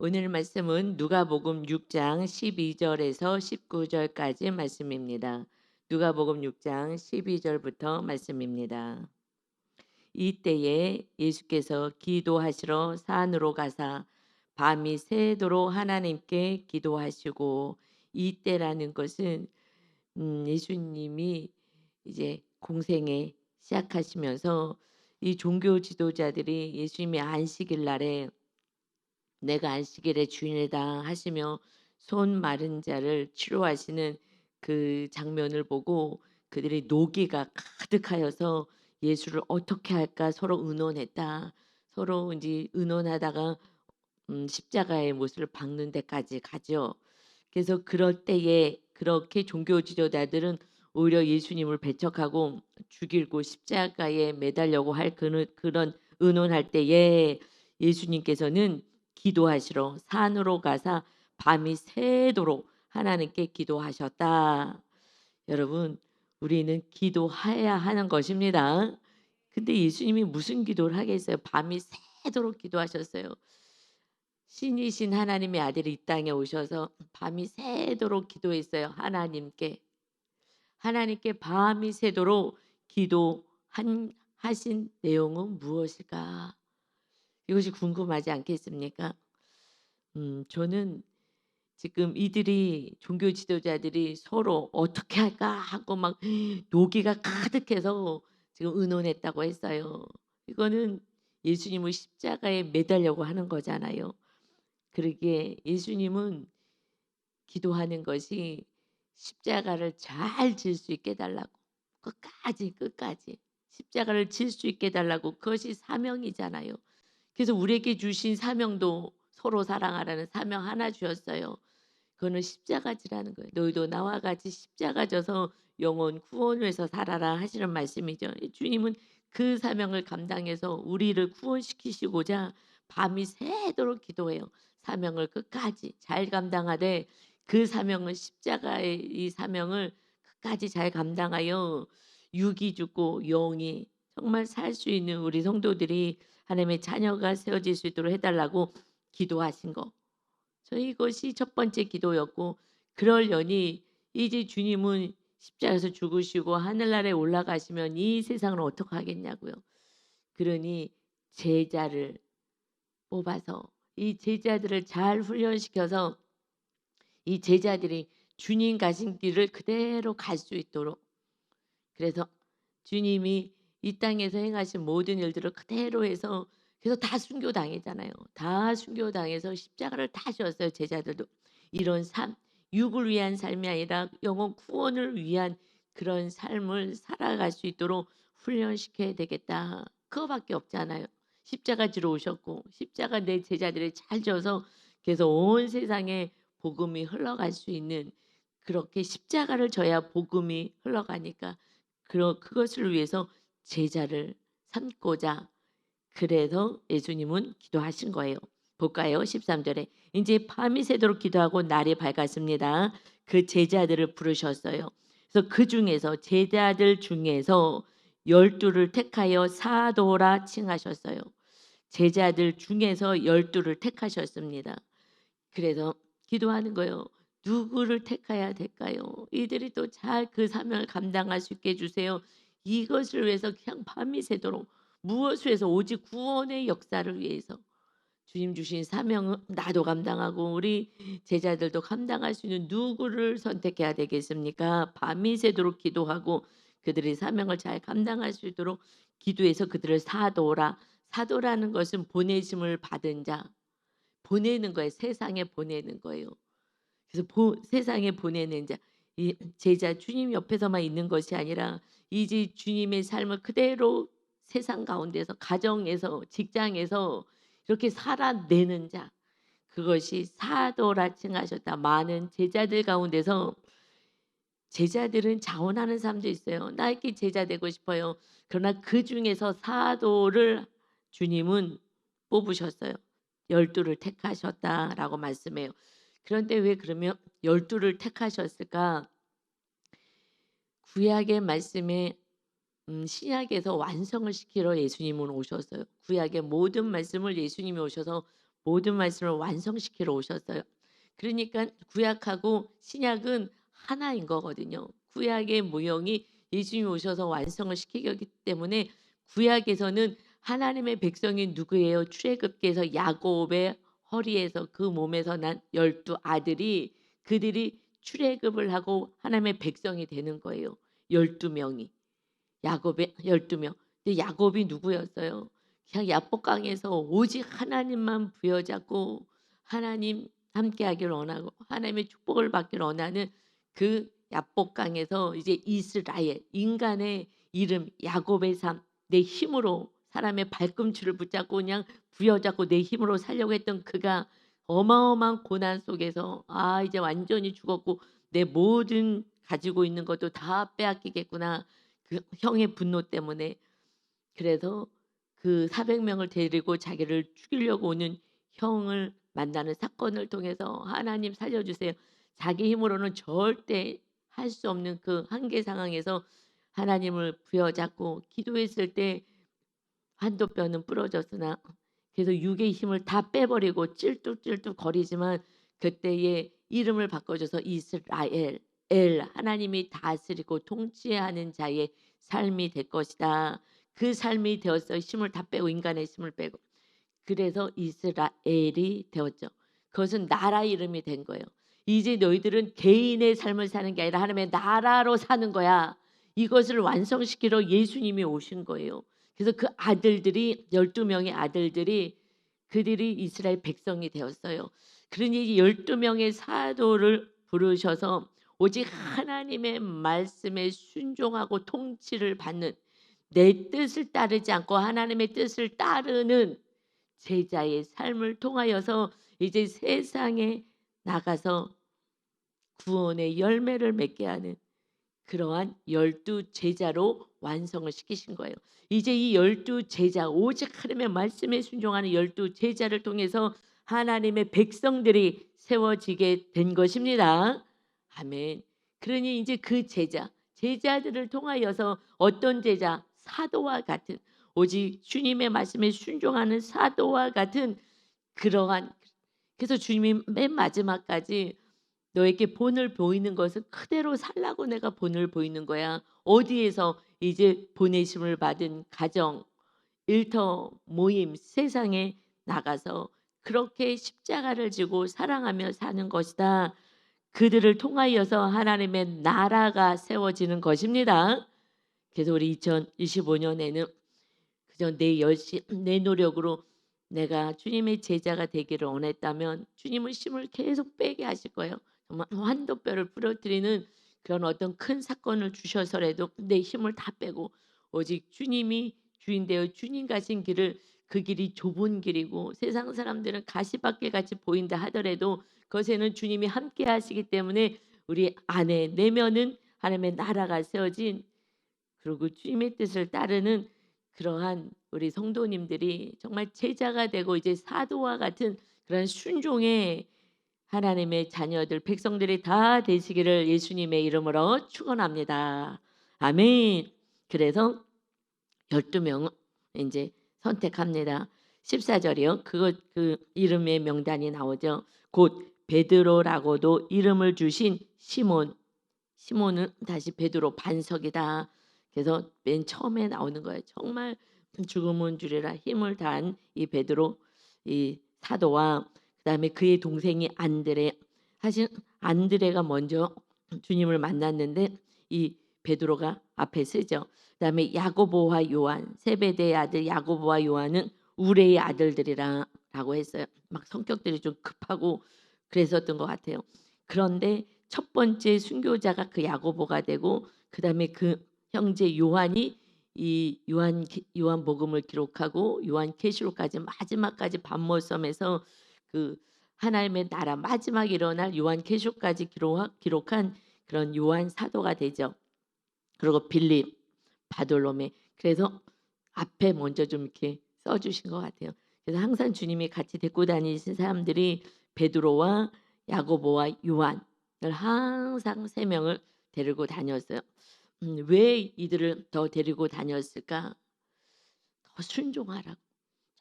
오늘 말씀은 누가복음 6장 12절에서 19절까지 말씀입니다. 누가복음 6장 12절부터 말씀입니다. 이때에 예수께서 기도하시러 산으로 가사 밤이 새도록 하나님께 기도하시고, 이때라는 것은 예수님이 이제 공생에 시작하시면서 이 종교 지도자들이 예수님의 안식일 날에 내가 안식일의 주인이다 하시며 손 마른 자를 치료하시는 그 장면을 보고 그들이 노기가 가득하여서 예수를 어떻게 할까 서로 의논했다. 서로 이제 의논하다가 십자가의 못을 박는 데까지 가죠. 그래서 그럴 때에 그렇게 종교 지도자들은 오히려 예수님을 배척하고 죽이고 십자가에 매달려고 할 그런 의논할 때에 예수님께서는 기도하시러 산으로 가사 밤이 새도록 하나님께 기도하셨다. 여러분, 우리는 기도해야 하는 것입니다. 근데 예수님이 무슨 기도를 하겠어요? 밤이 새도록 기도하셨어요. 신이신 하나님의 아들이 이 땅에 오셔서 밤이 새도록 기도했어요. 하나님께 밤이 새도록 하신 내용은 무엇일까? 이것이 궁금하지 않겠습니까? 저는 지금 이들이 종교 지도자들이 서로 어떻게 할까 하고 막 노기가 가득해서 지금 의논했다고 했어요. 이거는 예수님을 십자가에 매달려고 하는 거잖아요. 그러기에 예수님은 기도하는 것이 십자가를 잘 질 수 있게 해달라고, 끝까지 십자가를 질 수 있게 해달라고. 그것이 사명이잖아요. 그래서 우리에게 주신 사명도 서로 사랑하라는 사명 하나 주었어요. 그거는 십자가 지라는 거예요. 너희도 나와 같이 십자가 져서 영혼 구원을 위해서 살아라 하시는 말씀이죠. 주님은 그 사명을 감당해서 우리를 구원시키시고자 밤이 새도록 기도해요. 사명을 끝까지 잘 감당하되 그 사명은 십자가의 이 사명을 끝까지 잘 감당하여 육이 죽고 영이 정말 살 수 있는 우리 성도들이 하나님의 자녀가 세워질 수 있도록 해달라고 기도하신 거. 저희 이것이 첫 번째 기도였고, 그러려니 이제 주님은 십자가에서 죽으시고 하늘나라에 올라가시면 이 세상을 어떻게 하겠냐고요. 그러니 제자를 뽑아서 이 제자들을 잘 훈련시켜서 이 제자들이 주님 가신 길을 그대로 갈 수 있도록, 그래서 주님이 이 땅에서 행하신 모든 일들을 그대로 해서, 그래서 다 순교당했잖아요. 다 순교당해서 십자가를 다 지었어요. 제자들도 이런 삶, 육을 위한 삶이 아니라 영혼 구원을 위한 그런 삶을 살아갈 수 있도록 훈련시켜야 되겠다. 그거밖에 없잖아요. 십자가 지러 오셨고 십자가 내 제자들이 잘 져서 그래서 온 세상에 복음이 흘러갈 수 있는, 그렇게 십자가를 져야 복음이 흘러가니까 그것을 위해서 제자를 삼고자, 그래서 예수님은 기도하신 거예요. 볼까요? 13절에 이제 밤이 새도록 기도하고 날이 밝았습니다. 그 제자들을 부르셨어요. 그래서 그 중에서 제자들 중에서 12를 택하여 사도라 칭하셨어요. 제자들 중에서 12를 택하셨습니다. 그래서 기도하는 거예요. 누구를 택해야 될까요? 이들이 또 잘 그 사명을 감당할 수 있게 해 주세요. 이것을 위해서 그냥 밤이 새도록, 무엇을 위해서? 오직 구원의 역사를 위해서. 주님 주신 사명은 나도 감당하고 우리 제자들도 감당할 수 있는 누구를 선택해야 되겠습니까? 밤이 새도록 기도하고 그들의 사명을 잘 감당할 수 있도록 기도해서 그들을 사도라. 사도라는 것은 보내심을 받은 자, 보내는 거예요. 세상에 보내는 거예요. 그래서 세상에 보내는 자, 이 제자 주님 옆에서만 있는 것이 아니라 이제 주님의 삶을 그대로 세상 가운데서, 가정에서, 직장에서 이렇게 살아내는 자, 그것이 사도라 칭하셨다. 많은 제자들 가운데서 제자들은 자원하는 사람도 있어요. 나 이렇게 제자 되고 싶어요. 그러나 그 중에서 사도를 주님은 뽑으셨어요. 12를 택하셨다라고 말씀해요. 그런데 왜 그러면 12를 택하셨을까? 구약의 말씀에 신약에서 완성을 시키러 예수님은 오셨어요. 구약의 모든 말씀을 예수님이 오셔서 모든 말씀을 완성시키러 오셨어요. 그러니까 구약하고 신약은 하나인 거거든요. 구약의 모형이 예수님이 오셔서 완성을 시키기 때문에 구약에서는 하나님의 백성이 누구예요? 출애굽기에서 야곱의 허리에서 그 몸에서 난 12 아들이 그들이 출애굽을 하고 하나님의 백성이 되는 거예요. 12 명이. 야곱의 12 명. 근데 야곱이 누구였어요? 그냥 야복강에서 오직 하나님만 부여잡고 하나님 함께하기를 원하고 하나님의 축복을 받기를 원하는 그 야복강에서 이제 이스라엘 인간의 이름 야곱의 삶 내 힘으로 사람의 발꿈치를 붙잡고 그냥 부여잡고 내 힘으로 살려고 했던 그가 어마어마한 고난 속에서 아 이제 완전히 죽었고 내 모든 가지고 있는 것도 다 빼앗기겠구나. 그 형의 분노 때문에. 그래서 그 400 명을 데리고 자기를 죽이려고 오는 형을 만나는 사건을 통해서 "하나님 살려 주세요." 자기 힘으로는 절대 할 수 없는 그 한계 상황에서 하나님을 부여잡고 기도했을 때 한도뼈는 부러졌으나 그래서 육의 힘을 다 빼버리고 찔뚝찔뚝거리지만 그때의 이름을 바꿔줘서 이스라엘 엘 하나님이 다스리고 통치하는 자의 삶이 될 것이다. 그 삶이 되었어요. 힘을 다 빼고 인간의 힘을 빼고. 그래서 이스라엘이 되었죠. 그것은 나라 이름이 된 거예요. 이제 너희들은 개인의 삶을 사는 게 아니라 하나님의 나라로 사는 거야. 이것을 완성시키러 예수님이 오신 거예요. 그래서 그 아들들이 12 명의 아들들이 그들이 이스라엘 백성이 되었어요. 그러니 12 명의 사도를 부르셔서 오직 하나님의 말씀에 순종하고 통치를 받는 내 뜻을 따르지 않고 하나님의 뜻을 따르는 제자의 삶을 통하여서 이제 세상에 나가서 구원의 열매를 맺게 하는 그러한 12 제자로 완성을 시키신 거예요. 이제 이 12 제자 오직 하나님의 말씀에 순종하는 12 제자를 통해서 하나님의 백성들이 세워지게 된 것입니다. 아멘. 그러니 이제 그 제자들을 통하여서 어떤 제자? 사도와 같은 오직 주님의 말씀에 순종하는 사도와 같은 그러한 그래서 주님이 맨 마지막까지 너에게 본을 보이는 것은 그대로 살라고 내가 본을 보이는 거야. 어디에서 이제 보내심을 받은 가정, 일터, 모임, 세상에 나가서 그렇게 십자가를 지고 사랑하며 사는 것이다. 그들을 통하여서 하나님의 나라가 세워지는 것입니다. 그래서 우리 2025년에는 그저 내 열심 내 노력으로 내가 주님의 제자가 되기를 원했다면 주님은 힘을 계속 빼게 하실 거예요. 정말 환도뼈를 부러뜨리는 그런 어떤 큰 사건을 주셔서라도 내 힘을 다 빼고 오직 주님이 주인 되어 주님 가신 길을 그 길이 좁은 길이고 세상 사람들은 가시밭길 같이 보인다 하더라도 그것에는 주님이 함께 하시기 때문에 우리 안에 내면은 하나님의 나라가 세워진 그리고 주님의 뜻을 따르는 그러한 우리 성도님들이 정말 제자가 되고 이제 사도와 같은 그런 순종의 하나님의 자녀들 백성들이 다 되시기를 예수님의 이름으로 축원합니다. 아멘. 그래서 12명은 이제 선택합니다. 14절이요. 그 이름의 명단이 나오죠. 곧 베드로라고도 이름을 주신 시몬. 시몬은 다시 베드로 반석이다. 그래서 맨 처음에 나오는 거예요. 정말 죽음은 주리라 힘을 다한 이 베드로 이 사도와 그다음에 그의 동생이 안드레 사실 안드레가 먼저 주님을 만났는데 이 베드로가 앞에 쓰죠. 그다음에 야고보와 요한 세베대의 아들 야고보와 요한은 우레의 아들들이라고 했어요. 막 성격들이 좀 급하고 그랬었던 것 같아요. 그런데 첫 번째 순교자가 그 야고보가 되고 그다음에 그 형제 요한이 이 요한복음을 기록하고 요한계시록까지 마지막까지 반모섬에서 그 하나님의 나라 마지막 일어날 요한계시록까지 기록한 그런 요한 사도가 되죠. 그리고 빌립, 바돌로메 그래서 앞에 먼저 좀 이렇게 써주신 것 같아요. 그래서 항상 주님이 같이 데리고 다니신 사람들이 베드로와 야고보와 요한을 항상 3명을 데리고 다녔어요. 왜 이들을 더 데리고 다녔을까? 더 순종하라고.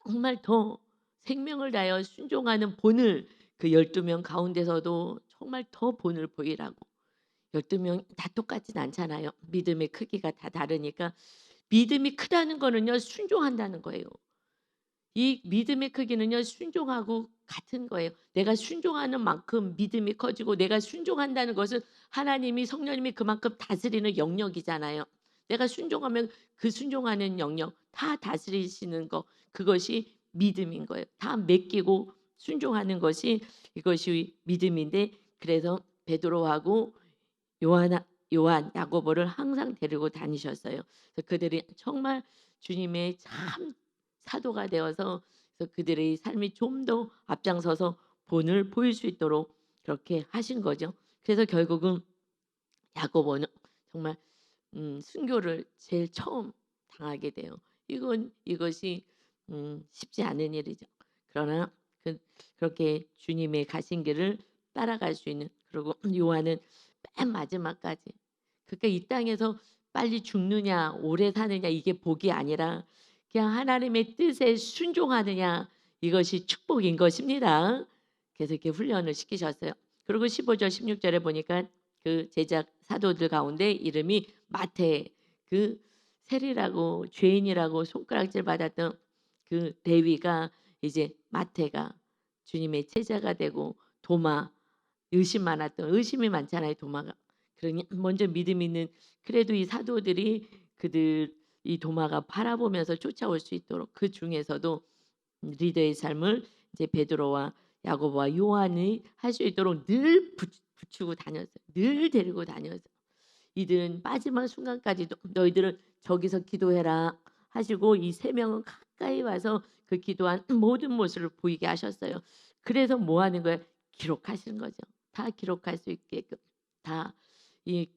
정말 더 생명을 다하여 순종하는 본을 그 12명 가운데서도 정말 더 본을 보이라고 12명 다 똑같진 않잖아요. 믿음의 크기가 다 다르니까 믿음이 크다는 거는요 순종한다는 거예요. 이 믿음의 크기는요 순종하고 같은 거예요. 내가 순종하는 만큼 믿음이 커지고 내가 순종한다는 것은 하나님이 성령님이 그만큼 다스리는 영역이잖아요. 내가 순종하면 그 순종하는 영역 다 다스리시는 거 그것이 믿음인 거예요. 다 맡기고 순종하는 것이 이것이 믿음인데 그래서 베드로하고 요한, 야고보를 항상 데리고 다니셨어요. 그래서 그들이 정말 주님의 참 사도가 되어서 그래서 그들의 삶이 좀 더 앞장서서 본을 보일 수 있도록 그렇게 하신 거죠. 그래서 결국은 야고보는 정말 순교를 제일 처음 당하게 돼요. 이것이 쉽지 않은 일이죠. 그러나 그렇게 주님의 가신 길을 따라갈 수 있는 그리고 요한은 맨 마지막까지 그러니까 이 땅에서 빨리 죽느냐 오래 사느냐 이게 복이 아니라 그냥 하나님의 뜻에 순종하느냐 이것이 축복인 것입니다. 그래서 이렇게 훈련을 시키셨어요. 그리고 15절 16절에 보니까 그 제자 사도들 가운데 이름이 마태 그 세리라고 죄인이라고 손가락질 받았던 그 레위가 이제 마태가 주님의 제자가 되고 도마 의심이 많잖아요 도마가. 그러니 먼저 믿음 있는 그래도 이 사도들이 그들 이 도마가 바라보면서 쫓아올 수 있도록 그 중에서도 리더의 삶을 이제 베드로와 야고보와 요한이 할 수 있도록 늘 붙이고 다녔어요. 늘 데리고 다녔어요. 이들은 마지막 순간까지도 너희들은 저기서 기도해라 하시고 이 세 명은 가까이 와서 그 기도한 모든 모습을 보이게 하셨어요. 그래서 뭐 하는 거예요? 기록하시는 거죠. 다 기록할 수 있게끔 다 이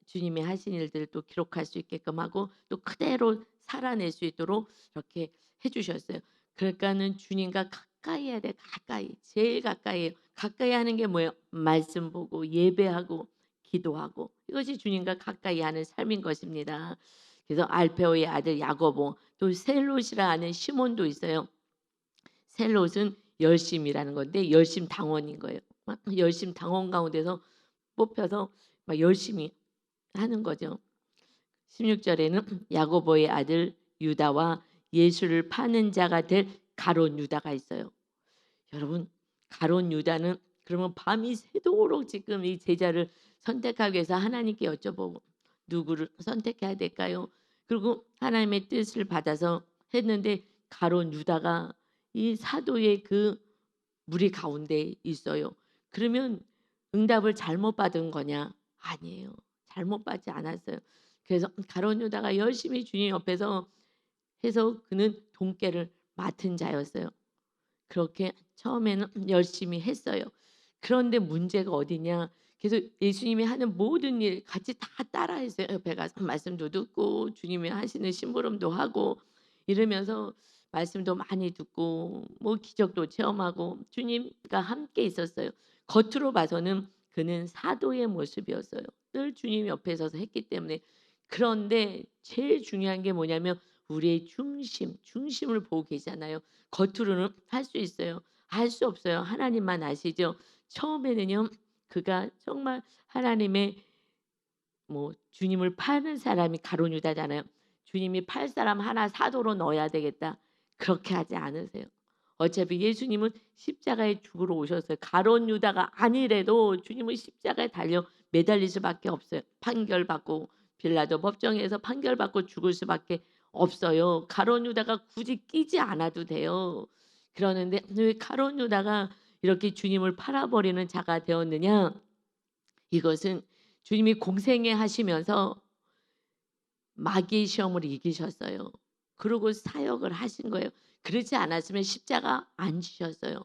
주님이 하신 일들을 또 기록할 수 있게끔 하고 또 그대로 살아낼 수 있도록 이렇게 해주셨어요. 그러니까는 주님과 가까이 해야 돼. 가까이 제일 가까이 가까이 하는 게 뭐예요? 말씀 보고 예배하고 기도하고 이것이 주님과 가까이 하는 삶인 것입니다. 그래서 알페오의 아들 야고보 또 셀롯이라 하는 시몬도 있어요. 셀롯은 열심이라는 건데 열심 당원인 거예요. 열심 당원 가운데서 뽑혀서 막 열심히 하는 거죠. 16절에는 야고보의 아들 유다와 예수를 파는 자가 될 가롯 유다가 있어요. 여러분 가롯 유다는 그러면 밤이 새도록 지금 이 제자를 선택하기 위해서 하나님께 여쭤보고 누구를 선택해야 될까요? 그리고 하나님의 뜻을 받아서 했는데 가롯 유다가 이 사도의 그 무리 가운데 있어요. 그러면 응답을 잘못 받은 거냐? 아니에요. 잘못 받지 않았어요. 그래서 가롯 유다가 열심히 주님 옆에서 해서 그는 돈깨를 맡은 자였어요. 그렇게 처음에는 열심히 했어요. 그런데 문제가 어디냐? 그래서 예수님이 하는 모든 일 같이 다 따라했어요. 옆에 가서 말씀도 듣고 주님이 하시는 심부름도 하고 이러면서 말씀도 많이 듣고 뭐 기적도 체험하고 주님과 함께 있었어요. 겉으로 봐서는 그는 사도의 모습이었어요. 늘 주님 옆에 서서 했기 때문에. 그런데 제일 중요한 게 뭐냐면 우리의 중심을 보고 계시잖아요. 겉으로는 할 수 있어요. 알 수 없어요. 하나님만 아시죠. 처음에는요. 그가 정말 하나님의 뭐 주님을 파는 사람이 가룟 유다잖아요. 주님이 팔 사람 하나 사도로 넣어야 되겠다. 그렇게 하지 않으세요. 어차피 예수님은 십자가에 죽으러 오셨어요. 가룟 유다가 아니래도 주님은 십자가에 달려 매달릴 수밖에 없어요. 판결받고 빌라도 법정에서 판결받고 죽을 수밖에 없어요. 가룟 유다가 굳이 끼지 않아도 돼요. 그러는데 왜 가룟 유다가 이렇게 주님을 팔아버리는 자가 되었느냐? 이것은 주님이 공생애 하시면서 마귀의 시험을 이기셨어요. 그리고 사역을 하신 거예요. 그렇지 않았으면 십자가 안 지셨어요.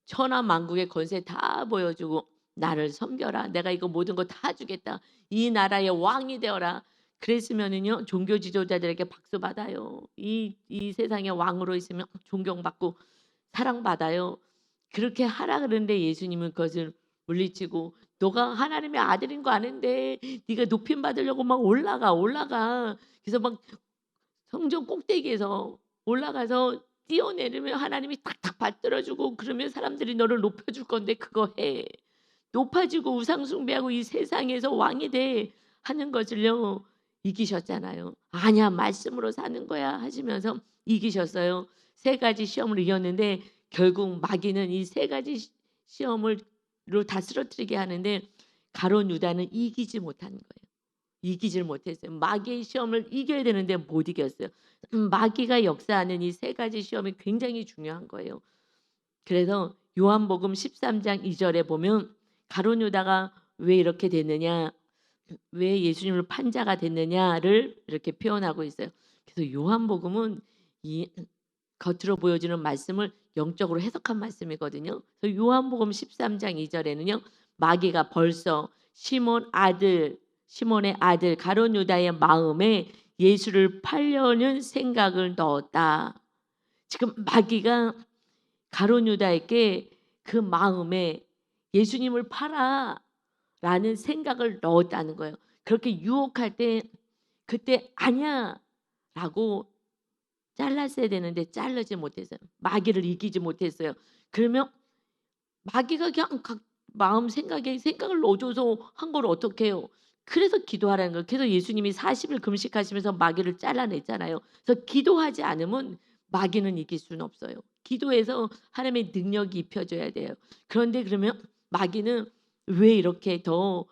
천하 만국의 권세 다 보여주고 나를 섬겨라. 내가 이거 모든 거 다 주겠다. 이 나라의 왕이 되어라. 그랬으면은요 종교 지도자들에게 박수 받아요. 이 세상의 왕으로 있으면 존경받고 사랑받아요. 그렇게 하라 그러는데 예수님은 그것을 물리치고 너가 하나님의 아들인 거 아는데 네가 높임 받으려고 막 올라가. 그래서 막 성전 꼭대기에서 올라가서 뛰어내리면 하나님이 탁탁 받들어 주고 그러면 사람들이 너를 높여 줄 건데 그거 해. 높아지고 우상 숭배하고 이 세상에서 왕이 돼 하는 것을요 이기셨잖아요. "아니야. 말씀으로 사는 거야." 하시면서 이기셨어요. 세 가지 시험을 이겼는데 결국 마귀는 이 세 가지 시험을 로 다 쓰러뜨리게 하는데 가룟 유다는 이기지 못한 거예요. 이기질 못했어요. 마귀의 시험을 이겨야 되는데 못 이겼어요. 마귀가 역사하는 이 세 가지 시험이 굉장히 중요한 거예요. 그래서 요한복음 13장 2절에 보면 가룟 유다가 왜 이렇게 됐느냐, 왜 예수님을 판자가 됐느냐를 이렇게 표현하고 있어요. 그래서 요한복음은 이 겉으로 보여지는 말씀을 영적으로 해석한 말씀이거든요. 그래서 요한복음 13장 2절에는요. 마귀가 벌써 시몬의 아들 가룟 유다의 마음에 예수를 팔려는 생각을 넣었다. 지금 마귀가 가룟 유다에게 그 마음에 예수님을 팔아라는 생각을 넣었다는 거예요. 그렇게 유혹할 때 그때 아니야라고 잘랐어야 되는데 자르지 못했어요. 마귀를 이기지 못했어요. 그러면 마귀가 그냥 각 마음 생각에 생각을 넣어줘서 한 걸 어떡해요. 그래서 기도하라는 거예요. 그래서 예수님이 40일 금식하시면서 마귀를 잘라냈잖아요. 그래서 기도하지 않으면 마귀는 이길 수는 없어요. 기도해서 하나님의 능력이 입혀져야 돼요. 그런데 그러면 마귀는 왜 이렇게 더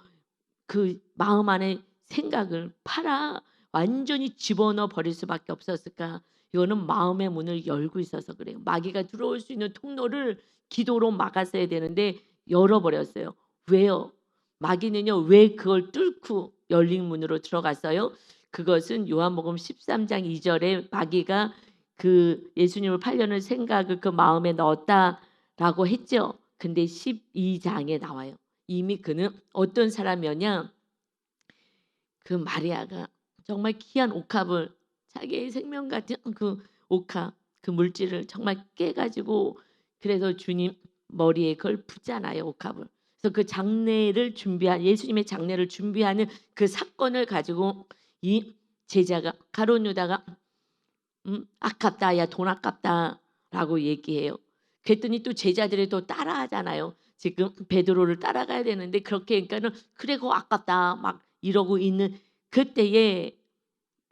그 마음 안에 생각을 팔아 완전히 집어넣어 버릴 수밖에 없었을까? 이거는 마음의 문을 열고 있어서 그래요. 마귀가 들어올 수 있는 통로를 기도로 막았어야 되는데 열어버렸어요. 왜요? 마귀는요 왜 그걸 뚫고 열린 문으로 들어갔어요? 그것은 요한복음 13장 2절에 마귀가 그 예수님을 팔려는 생각을 그 마음에 넣었다라고 했죠. 근데 12장에 나와요. 이미 그는 어떤 사람이었냐? 그 마리아가 정말 귀한 옥합을 자기의 생명 같은 그 옥합 그 물질을 정말 깨가지고 그래서 주님 머리에 그걸 붓잖아요 옥합을. 그래서 그 장례를 준비한 예수님의 장례를 준비하는 그 사건을 가지고 이 제자가 가룟 유다가 아깝다 야 돈 아깝다라고 얘기해요. 그랬더니 또 제자들이 또 따라하잖아요. 지금 베드로를 따라가야 되는데 그렇게 그러니까는 그래 그거 아깝다 막 이러고 있는 그때에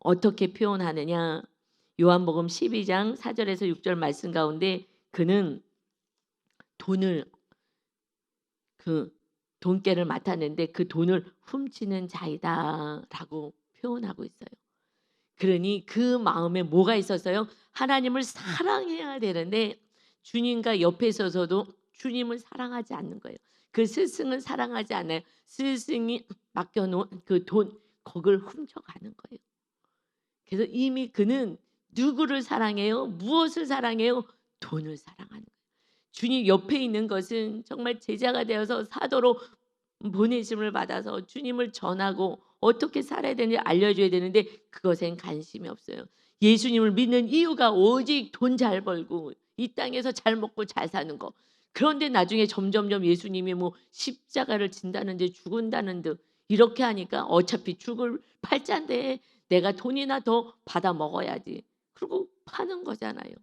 어떻게 표현하느냐. 요한복음 12장 4절에서 6절 말씀 가운데 그는 돈을 그 돈깨를 맡았는데 그 돈을 훔치는 자이다라고 표현하고 있어요. 그러니 그 마음에 뭐가 있었어요? 하나님을 사랑해야 되는데 주님과 옆에 서서도 주님을 사랑하지 않는 거예요. 그 스승은 사랑하지 않아요. 스승이 맡겨놓은 그 돈 그걸 훔쳐가는 거예요. 그래서 이미 그는 누구를 사랑해요? 무엇을 사랑해요? 돈을 사랑하는 거예요. 주님 옆에 있는 것은 정말 제자가 되어서 사도로 보내심을 받아서 주님을 전하고 어떻게 살아야 되는지 알려줘야 되는데 그것엔 관심이 없어요. 예수님을 믿는 이유가 오직 돈 잘 벌고 이 땅에서 잘 먹고 잘 사는 거. 그런데 나중에 점점점 예수님이 뭐 십자가를 진다는 듯 죽은다는 듯 이렇게 하니까 어차피 죽을 팔자인데 내가 돈이나 더 받아 먹어야지. 그리고 파는 거잖아요.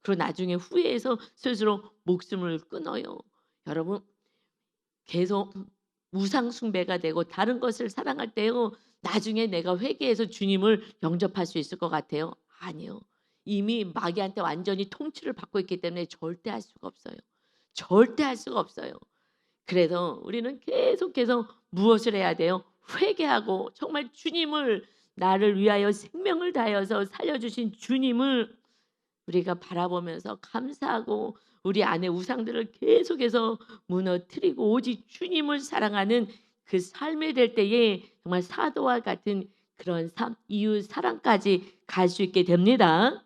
그리고 나중에 후회해서 스스로 목숨을 끊어요. 여러분 계속 우상 숭배가 되고 다른 것을 사랑할 때요. 나중에 내가 회개해서 주님을 영접할 수 있을 것 같아요. 아니요. 이미 마귀한테 완전히 통치를 받고 있기 때문에 절대 할 수가 없어요. 절대 할 수가 없어요. 그래서 우리는 계속해서 무엇을 해야 돼요? 회개하고 정말 주님을 나를 위하여 생명을 다하여서 살려주신 주님을 우리가 바라보면서 감사하고 우리 안에 우상들을 계속해서 무너뜨리고 오직 주님을 사랑하는 그 삶이 될 때에 정말 사도와 같은 그런 삶, 이웃 사랑까지 갈 수 있게 됩니다.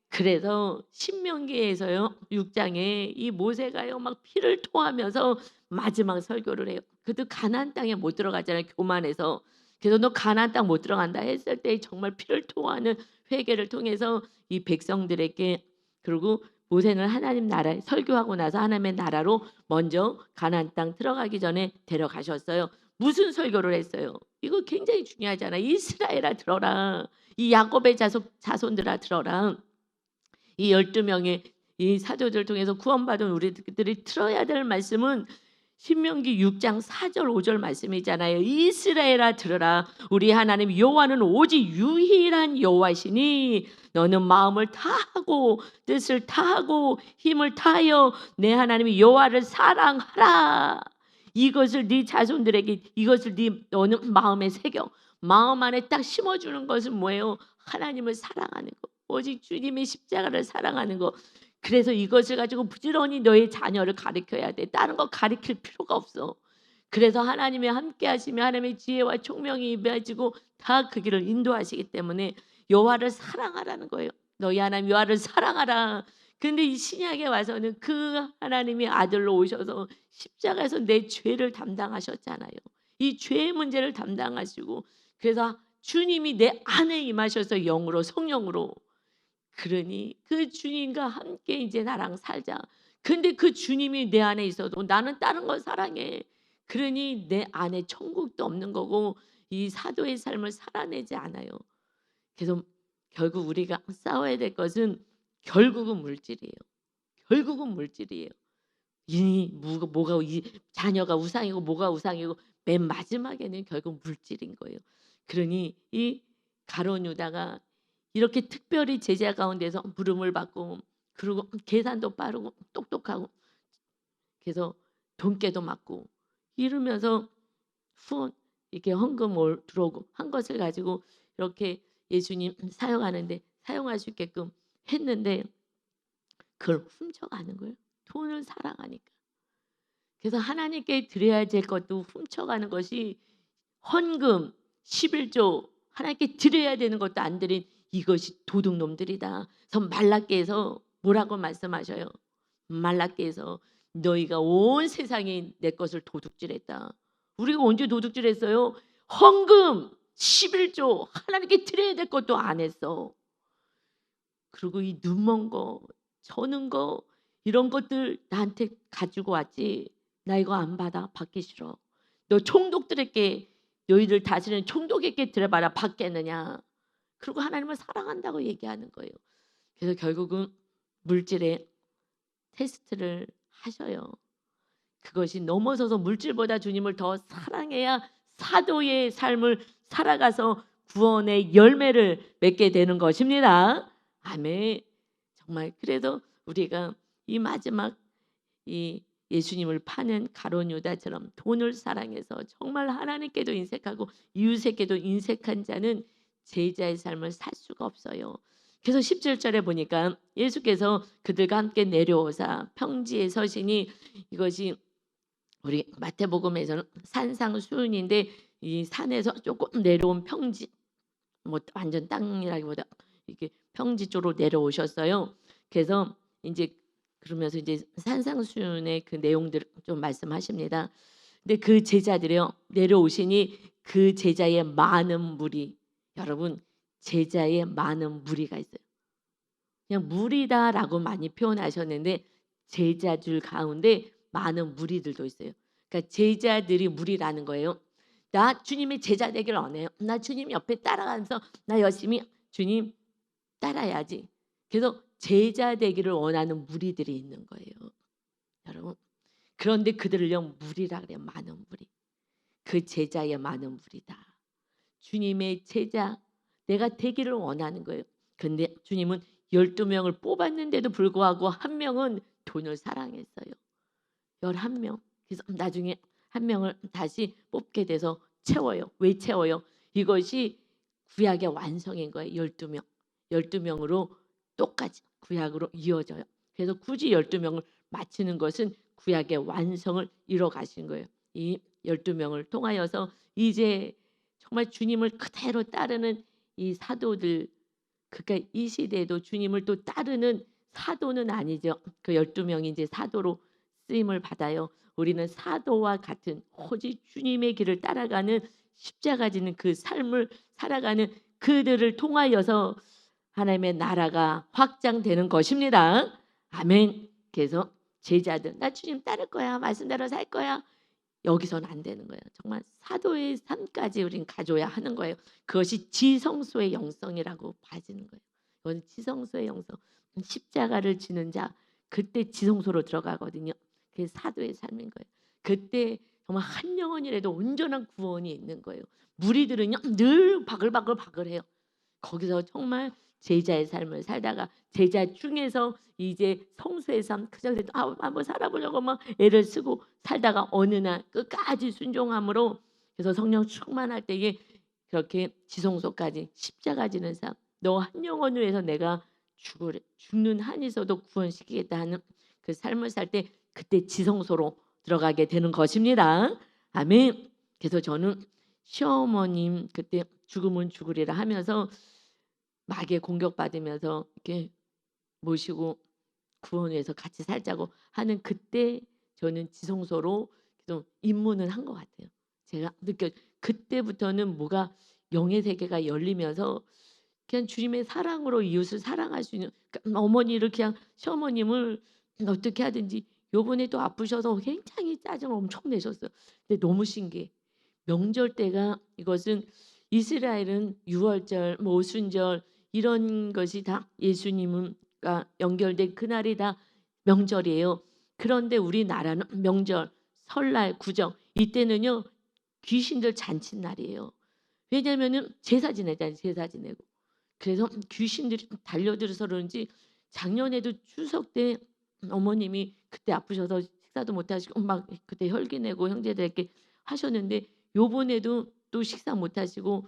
그래서 신명기에서요 6장에 이 모세가요 막 피를 토하면서 마지막 설교를 해요. 그래도 가나안 땅에 못 들어가잖아요 교만해서. 그래서 너 가나안 땅 못 들어간다 했을 때 정말 피를 토하는 회개를 통해서 이 백성들에게 그리고 모세는 하나님 나라에 설교하고 나서 하나님의 나라로 먼저 가나안 땅 들어가기 전에 데려가셨어요. 무슨 설교를 했어요? 이거 굉장히 중요하잖아. 이스라엘아 들어라. 이 야곱의 자손들아 들어라. 이 12명의 이 사도들을 통해서 구원받은 우리들이 들어야 될 말씀은 신명기 6장 4절 5절 말씀이잖아요. 이스라엘아 들으라. 우리 하나님 여호와는 오직 유일한 여호와시니 너는 마음을 다하고 뜻을 다하고 힘을 다하여 내 하나님 여호와를 사랑하라. 이것을 네 자손들에게, 이것을 너는 마음에 새겨. 마음 안에 딱 심어주는 것은 뭐예요? 하나님을 사랑하는 거, 오직 주님의 십자가를 사랑하는 거. 그래서 이것을 가지고 부지런히 너의 자녀를 가르쳐야 돼. 다른 거 가르칠 필요가 없어. 그래서 하나님의 함께 하시며 하나님의 지혜와 총명이 임하시고 다 그 길을 인도하시기 때문에 여호와를 사랑하라는 거예요. 너희 하나님 여호와를 사랑하라. 근데 이 신약에 와서는 그 하나님이 아들로 오셔서 십자가에서 내 죄를 담당하셨잖아요. 이 죄의 문제를 담당하시고, 그래서 주님이 내 안에 임하셔서 영으로, 성령으로, 그러니 그 주님과 함께 이제 나랑 살자. 근데 그 주님이 내 안에 있어도 나는 다른 걸 사랑해. 그러니 내 안에 천국도 없는 거고 이 사도의 삶을 살아내지 않아요. 그래서 결국 우리가 싸워야 될 것은 결국은 물질이에요. 결국은 물질이에요. 이 뭐가 이 자녀가 우상이고 뭐가 우상이고 맨 마지막에는 결국 물질인 거예요. 그러니 이 가룟 유다가 이렇게 특별히 제자 가운데서 부름을 받고, 그리고 계산도 빠르고 똑똑하고, 그래서 돈깨도 맞고 이러면서 후원 이렇게 헌금 들어오고 한 것을 가지고 이렇게 예수님 사용하는데 사용할 수 있게끔 했는데 그걸 훔쳐가는 거예요. 돈을 사랑하니까. 그래서 하나님께 드려야 될 것도 훔쳐가는 것이, 헌금 11조 하나님께 드려야 되는 것도 안 드린 이것이 도둑놈들이다. 그래서 말라기에서 뭐라고 말씀하셔요? 말라기에서 너희가 온 세상이 내 것을 도둑질했다. 우리가 언제 도둑질했어요? 헌금 11조 하나님께 드려야 될 것도 안 했어. 그리고 이 눈먼 거, 저는 거, 이런 것들 나한테 가지고 왔지. 나 이거 안 받아. 받기 싫어. 너 총독들에게, 너희들 다스리는 총독에게 드려봐라. 받겠느냐. 그리고 하나님을 사랑한다고 얘기하는 거예요. 그래서 결국은 물질의 테스트를 하셔요. 그것이 넘어서서 물질보다 주님을 더 사랑해야 사도의 삶을 살아가서 구원의 열매를 맺게 되는 것입니다. 아멘. 정말 그래도 우리가 이 마지막 이 예수님을 파는 가룟 유다처럼 돈을 사랑해서 정말 하나님께도 인색하고 이웃에게도 인색한 자는 제자의 삶을 살 수가 없어요. 그래서 17절에 보니까 예수께서 그들과 함께 내려오사 평지에 서시니, 이것이 우리 마태복음에서는 산상수훈인데 이 산에서 조금 내려온 평지, 뭐 완전 땅이라기보다 이렇게 평지 쪽으로 내려오셨어요. 그래서 이제 그러면서 이제 산상수훈의 그 내용들을 좀 말씀하십니다. 근데 그 제자들이요 내려오시니 그 제자의 많은 무리, 여러분 제자의 많은 무리가 있어요. 그냥 무리다라고 많이 표현하셨는데 제자들 가운데 많은 무리들도 있어요. 그러니까 제자들이 무리라는 거예요. 나 주님의 제자 되기를 원해요. 나 주님 옆에 따라가면서 나 열심히 주님 따라야지. 그래서 제자 되기를 원하는 무리들이 있는 거예요. 여러분. 그런데 그들을요 무리라 그래요. 많은 무리. 그 제자의 많은 무리다. 주님의 제자 내가 되기를 원하는 거예요. 근데 주님은 12명을 뽑았는데도 불구하고 한 명은 돈을 사랑했어요. 11명. 그래서 나중에 한 명을 다시 뽑게 돼서 채워요. 왜 채워요? 이것이 구약의 완성인 거예요. 12명. 12명으로 똑같이 구약으로 이어져요. 그래서 굳이 12명을 맞추는 것은 구약의 완성을 이뤄 가신 거예요. 이 12명을 통하여서 이제 정말 주님을 그대로 따르는 이 사도들, 그러니까 이 시대에도 주님을 또 따르는 사도는 아니죠. 그 12명이 이제 사도로 쓰임을 받아요. 우리는 사도와 같은 오직 주님의 길을 따라가는 십자가 지는 그 삶을 살아가는 그들을 통하여서 하나님의 나라가 확장되는 것입니다. 아멘. 그래서 제자들 나 주님 따를 거야. 말씀대로 살 거야. 여기서는 안 되는 거예요. 정말 사도의 삶까지 우리는 가져야 하는 거예요. 그것이 지성소의 영성이라고 봐지는 거예요. 이건 지성소의 영성. 십자가를 지는 자, 그때 지성소로 들어가거든요. 그게 사도의 삶인 거예요. 그때 정말 한 영혼이라도 온전한 구원이 있는 거예요. 무리들은요 늘 바글바글해요. 거기서 정말 제자의 삶을 살다가 제자 중에서 이제 성수의 삶 그저 한번 살아보려고 막 애를 쓰고 살다가 어느 날 끝까지 순종함으로 그래서 성령 충만할 때에 그렇게 지성소까지 십자가 지는 삶, 너 한 영혼을 위해서 내가 죽는 한에서도 구원시키겠다 하는 그 삶을 살 때 그때 지성소로 들어가게 되는 것입니다. 아멘. 그래서 저는 시어머님 그때 죽으면 죽으리라 하면서 마귀에 공격받으면서 이렇게 모시고 구원해서 같이 살자고 하는 그때 저는 지성소로 좀 입문은 한 것 같아요. 제가 그때부터는 뭐가 영의 세계가 열리면서 그냥 주님의 사랑으로 이웃을 사랑할 수 있는 그러니까 어머니를 그냥 시어머님을 어떻게 하든지 요번에 또 아프셔서 굉장히 짜증을 엄청 내셨어요. 근데 너무 신기해. 명절 때가 이것은 이스라엘은 유월절, 뭐 오순절 이런 것이 다 예수님과 연결된 그날이 다 명절이에요. 그런데 우리나라는 명절, 설날, 구정 이때는요 귀신들 잔칫날이에요. 왜냐면은 제사 지내잖아요. 제사 지내고. 그래서 귀신들이 달려들어서 그런지 작년에도 추석 때 어머님이 그때 아프셔서 식사도 못 하시고 막 그때 혈기 내고 형제들에게 하셨는데 요번에도 또 식사 못 하시고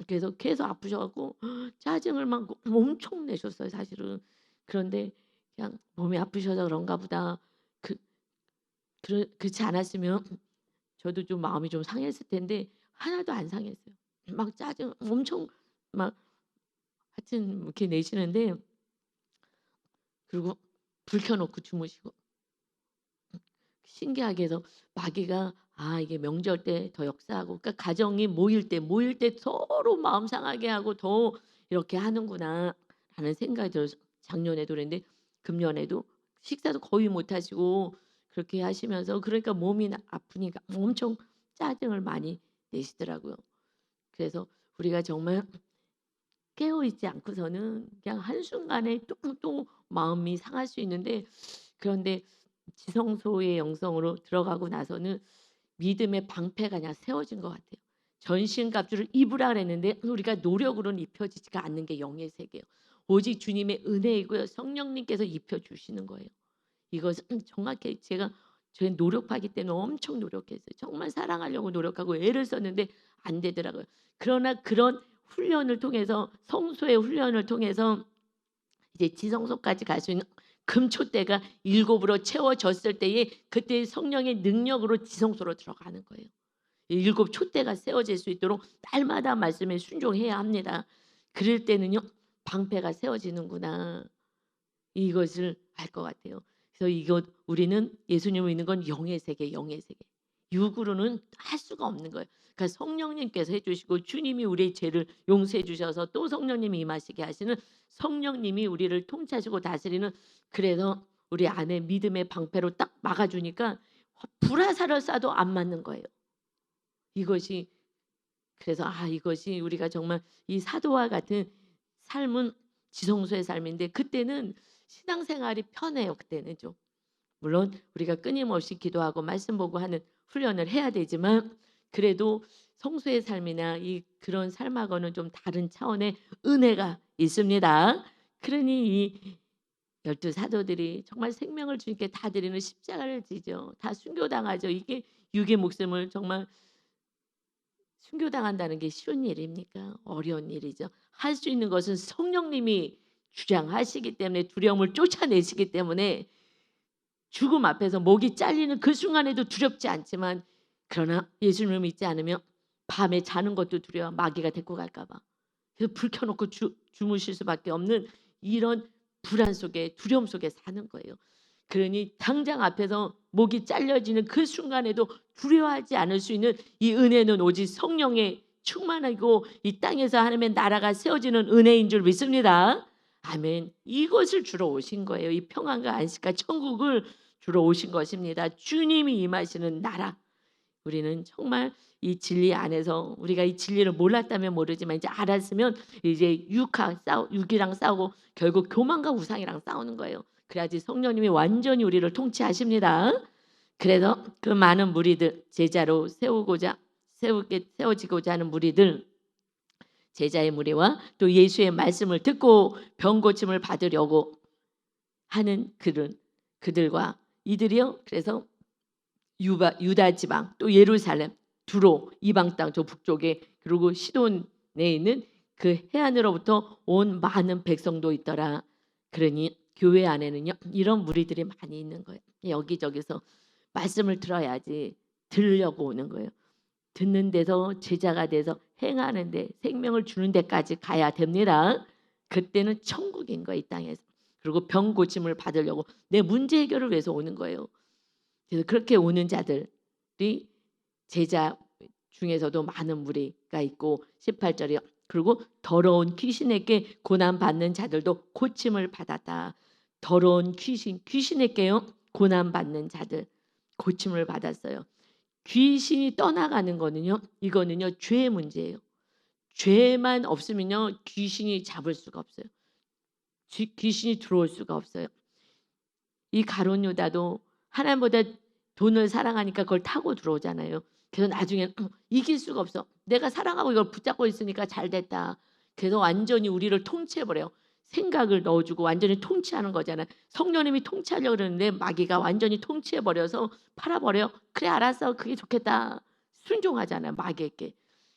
그래서 계속 아프셔 갖고 짜증을 막 엄청 내셨어요 사실은. 그런데 그냥 몸이 아프셔서 그런가 보다. 그렇지 않았으면 저도 좀 마음이 좀 상했을 텐데 하나도 안 상했어요. 막 짜증 엄청 막 하여튼 이렇게 내시는데 그리고 불 켜 놓고 주무시고 신기하게 해서 마귀가 이게 명절 때 더 역사하고 그러니까 가정이 모일 때 서로 마음 상하게 하고 더 이렇게 하는구나라는 생각이 들어서 작년에도 그랬는데 금년에도 식사도 거의 못 하시고 그렇게 하시면서 그러니까 몸이 아프니까 엄청 짜증을 많이 내시더라고요. 그래서 우리가 정말 깨어 있지 않고서는 그냥 한순간에 또 마음이 상할 수 있는데 그런데 지성소의 영성으로 들어가고 나서는 믿음의 방패가 그냥 세워진 것 같아요. 전신갑주를 입으라 그랬는데 우리가 노력으로는 입혀지지가 않는 게 영의 세계예요. 오직 주님의 은혜이고요. 성령님께서 입혀주시는 거예요. 이것은 정확히 저희 노력하기 때문에 엄청 노력했어요. 정말 사랑하려고 노력하고 애를 썼는데 안 되더라고요. 그러나 그런 훈련을 통해서 성소의 훈련을 통해서 이제 지성소까지 갈 수 있는 금초대가 7으로 채워졌을 때에 그때 성령의 능력으로 지성소로 들어가는 거예요. 7 촛대가 세워질 수 있도록 날마다 말씀에 순종해야 합니다. 그럴 때는요 방패가 세워지는구나 이것을 알 것 같아요. 그래서 우리는 예수님을 믿는 건 영의 세계, 영의 세계. 육으로는 할 수가 없는 거예요. 그러니까 성령님께서 해주시고 주님이 우리의 죄를 용서해 주셔서 또 성령님이 임하시게 하시는 성령님이 우리를 통치하시고 다스리는 그래서 우리 안에 믿음의 방패로 딱 막아주니까 불화살을 쏴도 안 맞는 거예요. 이것이 그래서 이것이 우리가 정말 이 사도와 같은 삶은 지성소의 삶인데 그때는 신앙생활이 편해요. 그때는 좀 물론 우리가 끊임없이 기도하고 말씀 보고 하는 훈련을 해야 되지만 그래도 성수의 삶이나 그런 삶하고는 좀 다른 차원의 은혜가 있습니다. 그러니 이 12 사도들이 정말 생명을 주님께 다 드리는 십자가를 지죠. 다 순교당하죠. 이게 육의 목숨을 정말 순교당한다는 게 쉬운 일입니까? 어려운 일이죠. 할 수 있는 것은 성령님이 주장하시기 때문에 두려움을 쫓아내시기 때문에 죽음 앞에서 목이 잘리는 그 순간에도 두렵지 않지만 그러나 예수님을 믿지 않으면 밤에 자는 것도 두려워 마귀가 데리고 갈까 봐. 그래서 불 켜놓고 주무실 수밖에 없는 이런 불안 속에 두려움 속에 사는 거예요. 그러니 당장 앞에서 목이 잘려지는 그 순간에도 두려워하지 않을 수 있는 이 은혜는 오직 성령의 충만하고 이 땅에서 하나님의 나라가 세워지는 은혜인 줄 믿습니다. 아멘. 이것을 주러 오신 거예요. 이 평안과 안식과 천국을 주러 오신 것입니다. 주님이 임하시는 나라. 우리는 정말 이 진리 안에서 우리가 이 진리를 몰랐다면 모르지만 이제 알았으면 이제 육이랑 싸우고 결국 교만과 우상이랑 싸우는 거예요. 그래야지 성령님이 완전히 우리를 통치하십니다. 그래서 그 많은 무리들 제자로 세워지고자 하는 무리들, 제자의 무리와 또 예수의 말씀을 듣고 병 고침을 받으려고 하는 그들과 이들이요. 그래서 유다 지방 또 예루살렘 두로 이방 땅 저 북쪽에 그리고 시돈에 있는 그 해안으로부터 온 많은 백성도 있더라. 그러니 교회 안에는요 이런 무리들이 많이 있는 거예요. 여기저기서 말씀을 들어야지 들으려고 오는 거예요. 듣는 데서 제자가 돼서 행하는데 생명을 주는 데까지 가야 됩니다. 그때는 천국인 거예요, 이 땅에서. 그리고 병 고침을 받으려고 내 문제 해결을 위해서 오는 거예요. 그래서 그렇게 오는 자들이 제자 중에서도 많은 무리가 있고 18절이요. 그리고 더러운 귀신에게 고난 받는 자들도 고침을 받았다. 더러운 귀신에게요 고난 받는 자들 고침을 받았어요. 귀신이 떠나가는 거는요. 이거는요 죄의 문제예요. 죄만 없으면요 귀신이 잡을 수가 없어요. 귀신이 들어올 수가 없어요. 이 가룟 유다도 하나님보다 돈을 사랑하니까 그걸 타고 들어오잖아요. 그래서 나중에 이길 수가 없어. 내가 사랑하고 이걸 붙잡고 있으니까 잘 됐다. 그래서 완전히 우리를 통치해버려요. 생각을 넣어주고 완전히 통치하는 거잖아요. 성령님이 통치하려고 그러는데 마귀가 완전히 통치해버려서 팔아버려. 그래 알았어. 그게 좋겠다. 순종하잖아요. 마귀에게.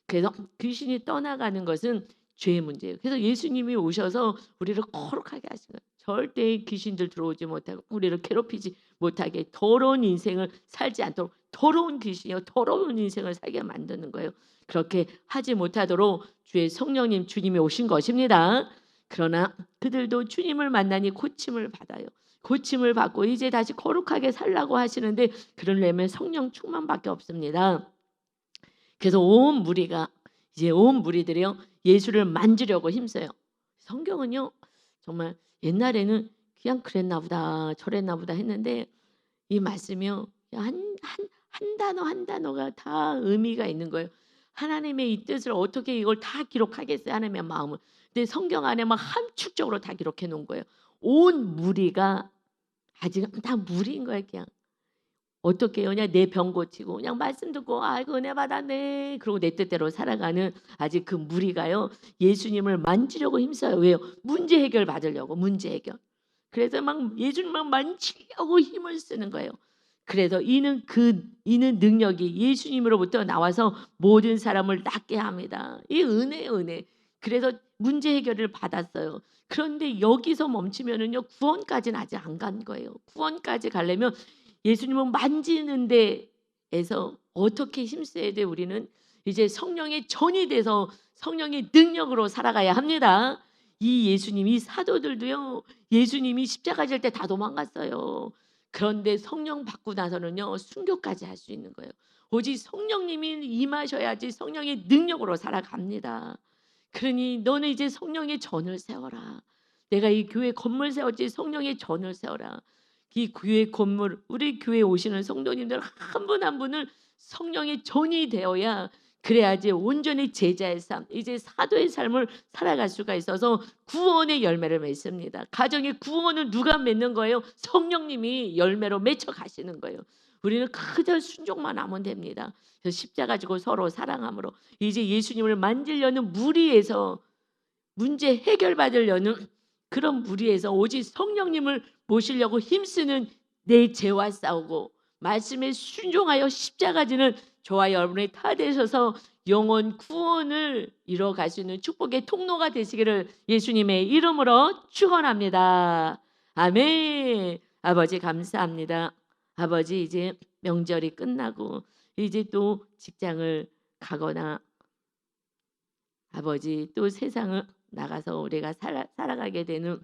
그래서 귀신이 떠나가는 것은 죄의 문제예요. 그래서 예수님이 오셔서 우리를 거룩하게 하신 거예요. 절대 귀신들 들어오지 못하고 우리를 괴롭히지 못하게 더러운 인생을 살지 않도록 더러운 귀신이요 더러운 인생을 살게 만드는 거예요. 그렇게 하지 못하도록 주의 성령님 주님이 오신 것입니다. 그러나 그들도 주님을 만나니 고침을 받아요. 고침을 받고 이제 다시 거룩하게 살라고 하시는데 그러려면 성령 충만밖에 없습니다. 그래서 온 무리들이요 예수를 만지려고 힘써요. 성경은요 정말 옛날에는 그냥 그랬나 보다 저랬나 보다 했는데 이 말씀이요 한 단어 한 단어가 다 의미가 있는 거예요. 하나님의 이 뜻을 어떻게 이걸 다 기록하겠어요. 하나님의 마음을. 근데 성경 안에 막 함축적으로 다 기록해 놓은 거예요. 온 무리가 아직 다 무리인 거예요. 그냥 어떻게 해요? 그냥 내 병 고치고 그냥 말씀 듣고 아이고 은혜 받았네. 그리고 내 뜻대로 살아가는 아직 그 무리가요. 예수님을 만지려고 힘써요. 왜요? 문제 해결 받으려고 문제 해결. 그래서 막 예수님만 만지려고 힘을 쓰는 거예요. 그래서 이는 능력이 예수님으로부터 나와서 모든 사람을 낫게 합니다. 이 은혜예요, 은혜. 그래서 문제 해결을 받았어요. 그런데 여기서 멈추면은요 구원까지는 아직 안 간 거예요. 구원까지 가려면 예수님을 만지는 데에서 어떻게 힘써야 돼? 우리는 이제 성령의 전이 돼서 성령의 능력으로 살아가야 합니다. 이 예수님, 이 사도들도요. 예수님이 십자가 질 때 다 도망갔어요. 그런데 성령 받고 나서는요. 순교까지 할 수 있는 거예요. 오직 성령님이 임하셔야지 성령의 능력으로 살아갑니다. 그러니 너는 이제 성령의 전을 세워라. 내가 이 교회 건물 세웠지 성령의 전을 세워라. 이 교회 건물 우리 교회에 오시는 성도님들 한 분 한 분을 성령의 전이 되어야 그래야지 온전히 제자의 삶 이제 사도의 삶을 살아갈 수가 있어서 구원의 열매를 맺습니다. 가정의 구원은 누가 맺는 거예요? 성령님이 열매로 맺혀 가시는 거예요. 우리는 그저 순종만 하면 됩니다. 그래서 십자가 지고 서로 사랑함으로 이제 예수님을 만지려는 무리에서 문제 해결받으려는 그런 무리에서 오직 성령님을 모시려고 힘쓰는 내 죄와 싸우고 말씀에 순종하여 십자가 지는 저와 여러분의 다 되셔서 영원 구원을 이뤄갈 수 있는 축복의 통로가 되시기를 예수님의 이름으로 축원합니다. 아멘. 아버지 감사합니다. 아버지 이제 명절이 끝나고 이제 또 직장을 가거나 아버지 또 세상을 나가서 우리가 살아가게 되는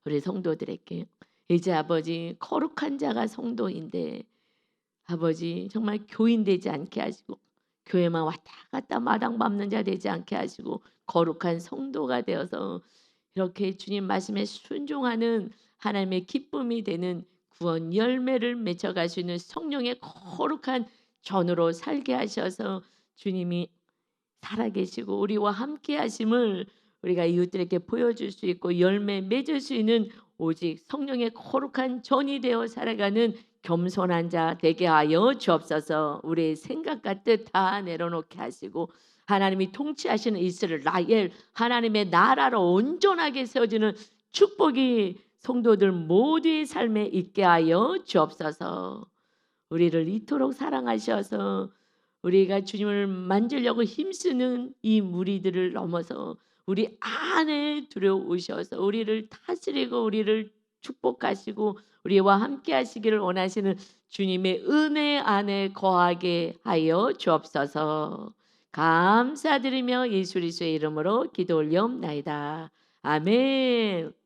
우리 성도들에게 이제 아버지 거룩한 자가 성도인데 아버지 정말 교인되지 않게 하시고 교회만 왔다 갔다 마당 밟는 자 되지 않게 하시고 거룩한 성도가 되어서 이렇게 주님 말씀에 순종하는 하나님의 기쁨이 되는 구원 열매를 맺어갈 수 있는 성령의 거룩한 전으로 살게 하셔서 주님이 살아계시고 우리와 함께 하심을 우리가 이웃들에게 보여줄 수 있고 열매 맺을 수 있는 오직 성령의 거룩한 전이 되어 살아가는 겸손한 자 되게 하여 주옵소서. 우리의 생각과 뜻 다 내려놓게 하시고 하나님이 통치하시는 이스라엘 하나님의 나라로 온전하게 세워지는 축복이 성도들 모두의 삶에 있게 하여 주옵소서. 우리를 이토록 사랑하셔서 우리가 주님을 만지려고 힘쓰는 이 무리들을 넘어서 우리 안에 들어오셔서 우리를 다스리고 우리를 축복하시고 우리와 함께 하시기를 원하시는 주님의 은혜 안에 거하게 하여 주옵소서. 감사드리며 예수 그리스도의 이름으로 기도 올려옵나이다. 아멘.